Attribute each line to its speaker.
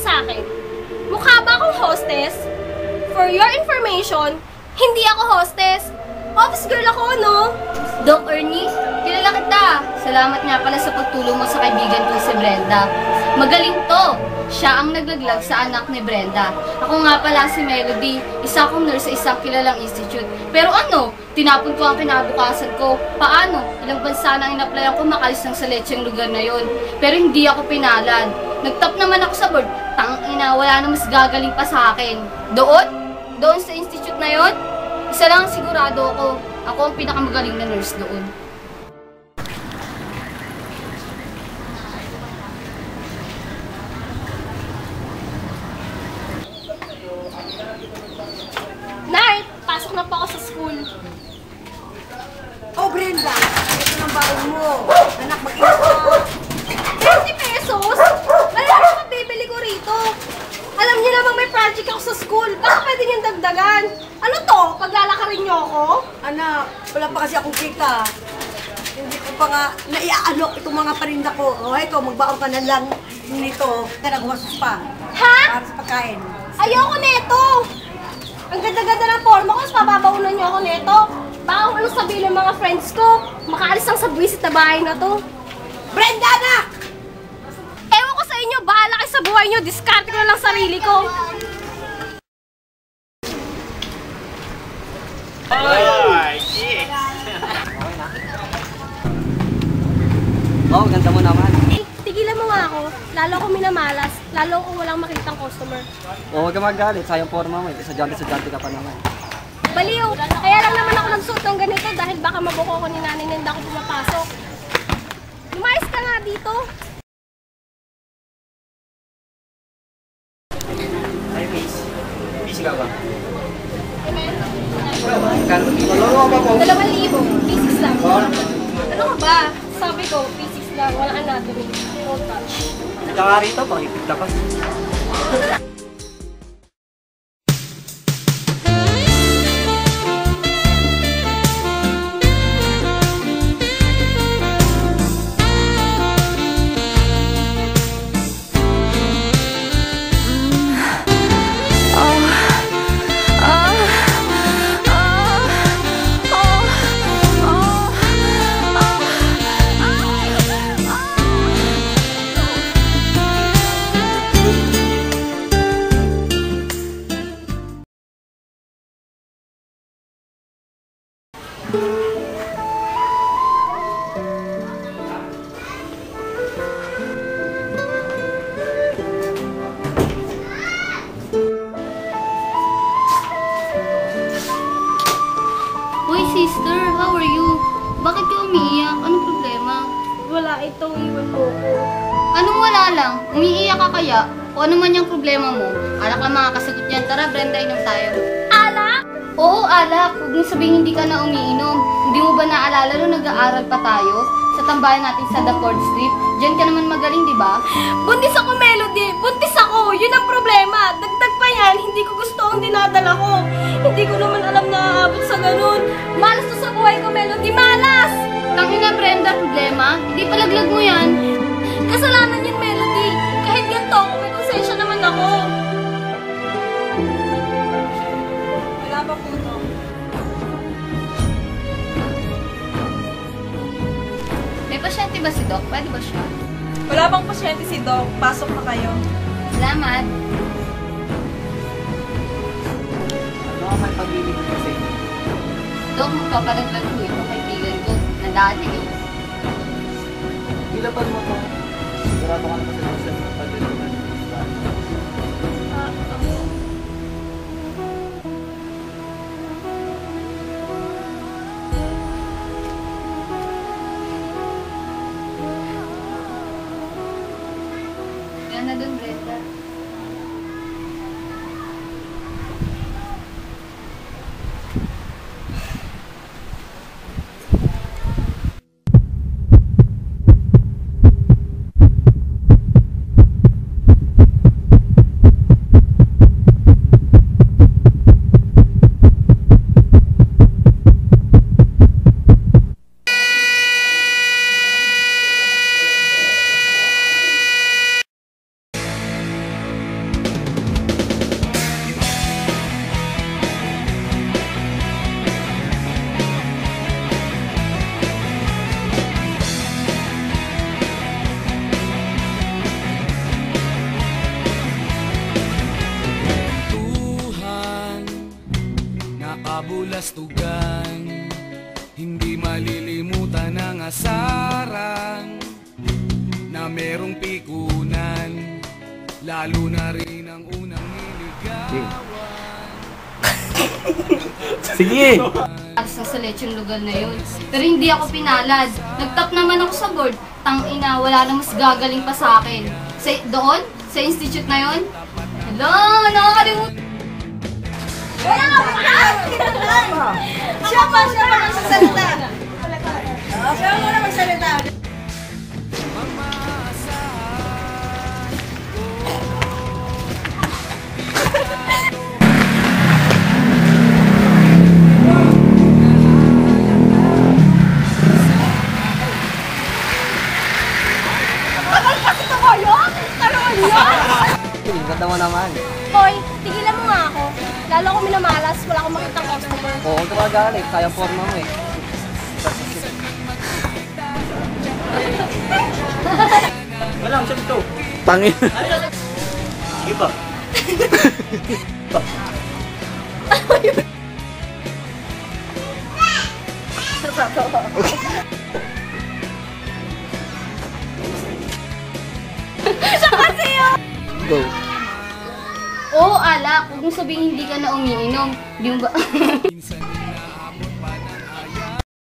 Speaker 1: sa akin? Mukha ba akong hostess? For your information, hindi ako hostess. Office girl ako, no?
Speaker 2: Doc Ernie, kilala kita. Salamat nga pala sa pagtulong mo sa kaibigan ko si Brenda. Magaling to. Siya ang naglaglag sa anak ni Brenda. Ako nga pala si Melody, isa akong nurse sa isang kilalang institute. Pero ano, tinapon ko ang kinabukasan ko. Paano? Ilang bansa na in-applyan ko makalis ng sa lecheng lugar na yon. Pero hindi ako pinalad. Nag-top naman ako sa board. Tangina, wala na mas gagaling pa sa akin. Doon sa institute na yon, isa lang sigurado ako. Ako ang pinakamagaling na nurse doon.
Speaker 1: Nay, pasok na po ako sa school.
Speaker 3: Oh, Brenda, ito ng baon mo. Anak, mag-ingat ka.
Speaker 1: 20 pesos? Ano naman bibili ko rito? Alam niyo namang may project ako sa school. Baka pwede niyong dagdagan. Ano to? Paglalakarin niyo ako?
Speaker 3: Anak, wala pa kasi akong kita. Hindi ko pa nga naiaalok itong mga parinda ko. O, ito, magbaon ka na lang nito. Nagwasos pa.
Speaker 1: Ha?
Speaker 3: Para sa pagkain.
Speaker 1: Ayoko neto! Ang ganda-ganda ng forma ko, mas papabaunan niyo ako neto. Baka kung ano sabihin ng mga friends ko, makaalis lang sa buwisit na bahay na to.
Speaker 3: Brenda, anak!
Speaker 1: Ewan ko sa inyo, bahala kayo sa buhay niyo, diskarte ko na lang sarili ko.
Speaker 4: Oh, ganda mo naman.
Speaker 1: Eh, tigilan mo nga ako. Lalo ako minamalas. Lalo kung walang makitang customer.
Speaker 4: Oh, huwag ka magalit. Sayang forma mo. Estudyante ka pa naman.
Speaker 1: Baliw! Kaya lang naman ako nagsuot ng ganito dahil baka mabuko ko ni nanay na hindi ako pumapasok. Lumayas ka nga dito.
Speaker 4: Hi, Miss. Busy ka ba?
Speaker 1: $2,000. Physics lang. Ano ka ba? Sabi ko, physics lang. Walang anatomy. No touch.
Speaker 4: Tsaka rito, pakikita pa.
Speaker 2: Hoy sister, how are you? Bakit ka umiiyak? Anong problema?
Speaker 1: Wala, itong iwan mo ko.
Speaker 2: Anong wala lang? Umiiyak ka kaya? O ano man yung problema mo? Alak lang makakasagot yan. Tara Brenda, inom tayo.
Speaker 1: Alak?
Speaker 2: Oo, alak. Huwag mong sabihin hindi ka na umiinom. Hindi mo ba naalala nung nag-aaral pa tayo? Sa tambayan natin sa The 4th Street? Diyan ka naman magaling, di ba?
Speaker 1: Buntis ako, Melody! Buntis ako! Yun ang problema! Dagdag pa yan, hindi ko gusto ang dinadala ko. Hindi ko naman alam na aabot sa ganun. Malas to sa buhay ko, Melody! Malas!
Speaker 2: Tangina Brenda, problema? Hindi palaglag mo yan.
Speaker 1: Kasalanan yun, Melody! Kahit ganito ako, may konsensya naman ako. Wala pa po to.
Speaker 2: May pasyente ba si Doc? Pwede ba siya?
Speaker 5: Wala bang pasyente si Doc? Pasok na kayo.
Speaker 2: Salamat.
Speaker 4: Ano ka may pag-ibig ko kasi?
Speaker 2: Doc, magpapadaglag ko ito kaibigan ko na dati eh.
Speaker 4: Ilapan mo to. Sigurado ka na kasi sa pag-ibig.
Speaker 2: Yan na dun, Brenda.
Speaker 6: kabulastugan. Hindi malilimutan ang asaran na merong pikunan, lalo na rin ang unang niligawan.
Speaker 4: Sige!
Speaker 2: Asa sa lechong lugar na yun. Pero hindi ako pinalad. Nagtap naman ako sa board. Tangina, wala na mas gagaling pa sa akin. Doon? Sa institute na yun? Hala, nakakalimutan.
Speaker 3: Siya pa magsasalita. Siya muna magsalita.
Speaker 4: Ganda mo naman.
Speaker 1: Hoy, tigilan mo nga ako. Lalo ako minamalas, wala akong makitang customer.
Speaker 4: Oo, huwag ka magalit. Sayang forma mo eh. Walang, siya ito. Tangin. Iba. Go.
Speaker 2: Oo, alak. Huwag mong sabihin hindi ka na umiinom. Di mo ba?